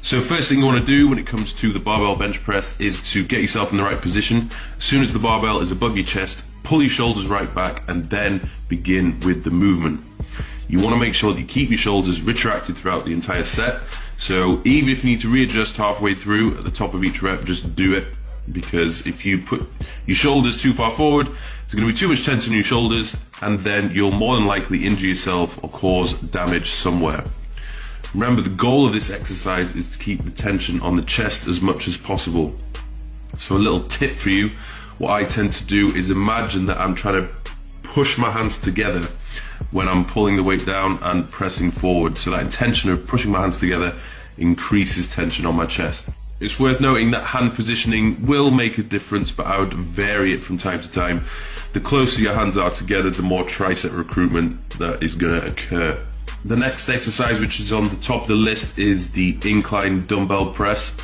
So first thing you want to do when it comes to the barbell bench press is to get yourself in the right position. As soon as the barbell is above your chest, pull your shoulders right back and then begin with the movement. You want to make sure that you keep your shoulders retracted throughout the entire set. So even if you need to readjust halfway through at the top of each rep, just do it, because if you put your shoulders too far forward, there's going to be too much tension in your shoulders, and then you'll more than likely injure yourself or cause damage somewhere. Remember, the goal of this exercise is to keep the tension on the chest as much as possible. So a little tip for you, what I tend to do is imagine that I'm trying to push my hands together when I'm pulling the weight down and pressing forward. So that intention of pushing my hands together increases tension on my chest. It's worth noting that hand positioning will make a difference, but I would vary it from time to time. The closer your hands are together, the more tricep recruitment that is going to occur. The next exercise, which is on the top of the list, is the incline dumbbell press.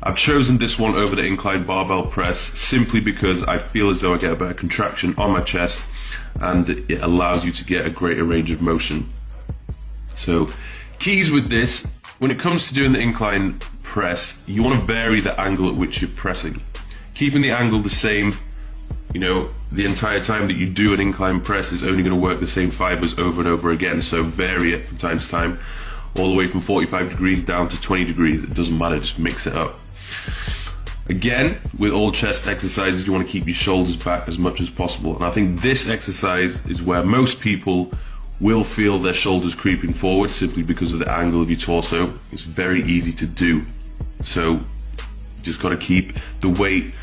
I've chosen this one over the incline barbell press simply because I feel as though I get a better contraction on my chest and it allows you to get a greater range of motion. So keys with this, when it comes to doing the incline press, you want to vary the angle at which you're pressing. Keeping the angle the same, the entire time that you do an incline press is only going to work the same fibers over and over again. So vary it from time to time, all the way from 45 degrees down to 20 degrees. It doesn't matter, just mix it up. Again, with all chest exercises, you want to keep your shoulders back as much as possible. And I think this exercise is where most people will feel their shoulders creeping forward simply because of the angle of your torso. It's very easy to do. So you just got to keep the weight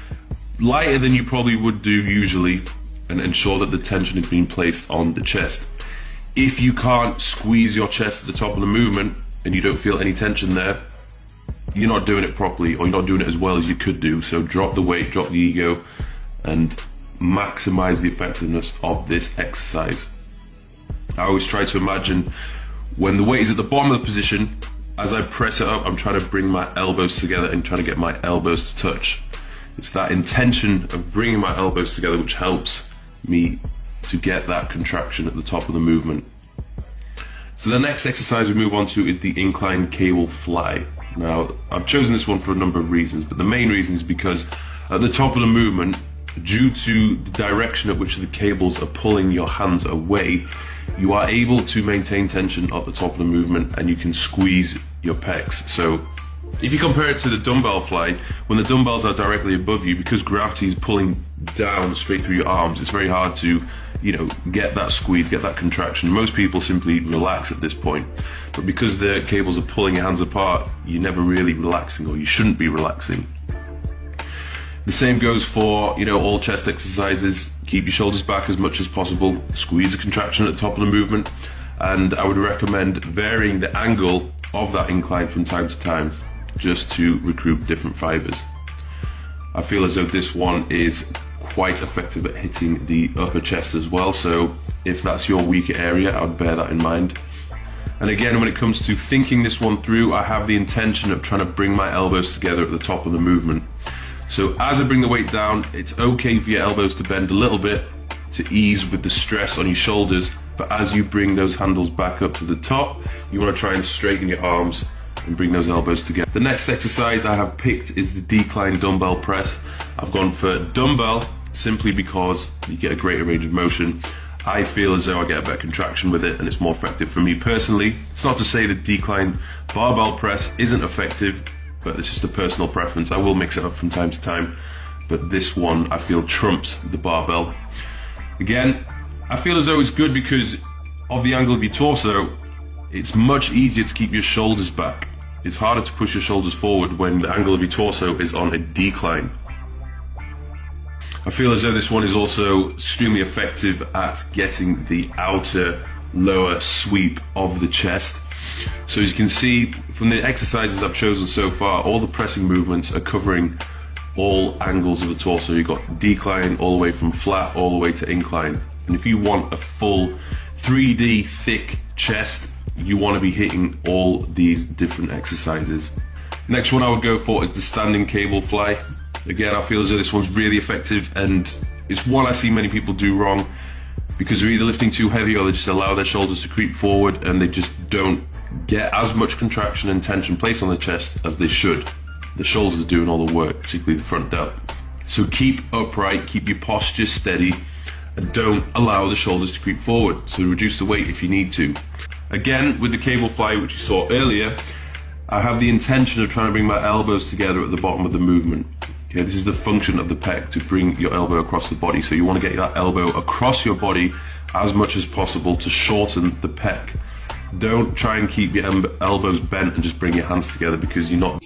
lighter than you probably would do usually and ensure that the tension is being placed on the chest. If you can't squeeze your chest at the top of the movement and you don't feel any tension there, you're not doing it properly, or you're not doing it as well as you could do. So drop the weight, drop the ego, and maximize the effectiveness of this exercise. I always try to imagine when the weight is at the bottom of the position, as I press it up, I'm trying to bring my elbows together and trying to get my elbows to touch. It's that intention of bringing my elbows together which helps me to get that contraction at the top of the movement. So the next exercise we move on to is the incline cable fly. Now, I've chosen this one for a number of reasons, but the main reason is because at the top of the movement, due to the direction at which the cables are pulling your hands away, you are able to maintain tension at the top of the movement and you can squeeze your pecs. So if you compare it to the dumbbell fly, when the dumbbells are directly above you, because gravity is pulling down straight through your arms, it's very hard to get that squeeze, get that contraction. Most people simply relax at this point, but because the cables are pulling your hands apart, you're never really relaxing, or you shouldn't be relaxing. The same goes for all chest exercises. Keep your shoulders back as much as possible, squeeze the contraction at the top of the movement, and I would recommend varying the angle of that incline from time to time just to recruit different fibers. I feel as though this one is quite effective at hitting the upper chest as well, so if that's your weaker area, I would bear that in mind. And again, when it comes to thinking this one through, I have the intention of trying to bring my elbows together at the top of the movement. So as I bring the weight down, it's okay for your elbows to bend a little bit to ease with the stress on your shoulders, but as you bring those handles back up to the top, you want to try and straighten your arms and bring those elbows together. The next exercise I have picked is the decline dumbbell press. I've gone for dumbbell simply because you get a greater range of motion. I feel as though I get a better contraction with it and it's more effective for me personally. It's not to say that decline barbell press isn't effective, but it's just a personal preference. I will mix it up from time to time, but this one I feel trumps the barbell. Again, I feel as though it's good because of the angle of your torso. It's much easier to keep your shoulders back. It's harder to push your shoulders forward when the angle of your torso is on a decline. I feel as though this one is also extremely effective at getting the outer lower sweep of the chest. So as you can see from the exercises I've chosen so far, all the pressing movements are covering all angles of the torso. You've got decline all the way from flat all the way to incline. And if you want a full 3D thick chest, you want to be hitting all these different exercises. Next one I would go for is the standing cable fly. Again, I feel as though this one's really effective, and it's one I see many people do wrong because they're either lifting too heavy or they just allow their shoulders to creep forward and they just don't Get as much contraction and tension placed on the chest as they should. The shoulders are doing all the work, particularly the front delt. So keep upright, keep your posture steady, and don't allow the shoulders to creep forward. So reduce the weight if you need to. Again, with the cable fly, which you saw earlier, I have the intention of trying to bring my elbows together at the bottom of the movement. Okay, this is the function of the pec, to bring your elbow across the body. So you want to get that elbow across your body as much as possible to shorten the pec. Don't try and keep your elbows bent and just bring your hands together, because you're not.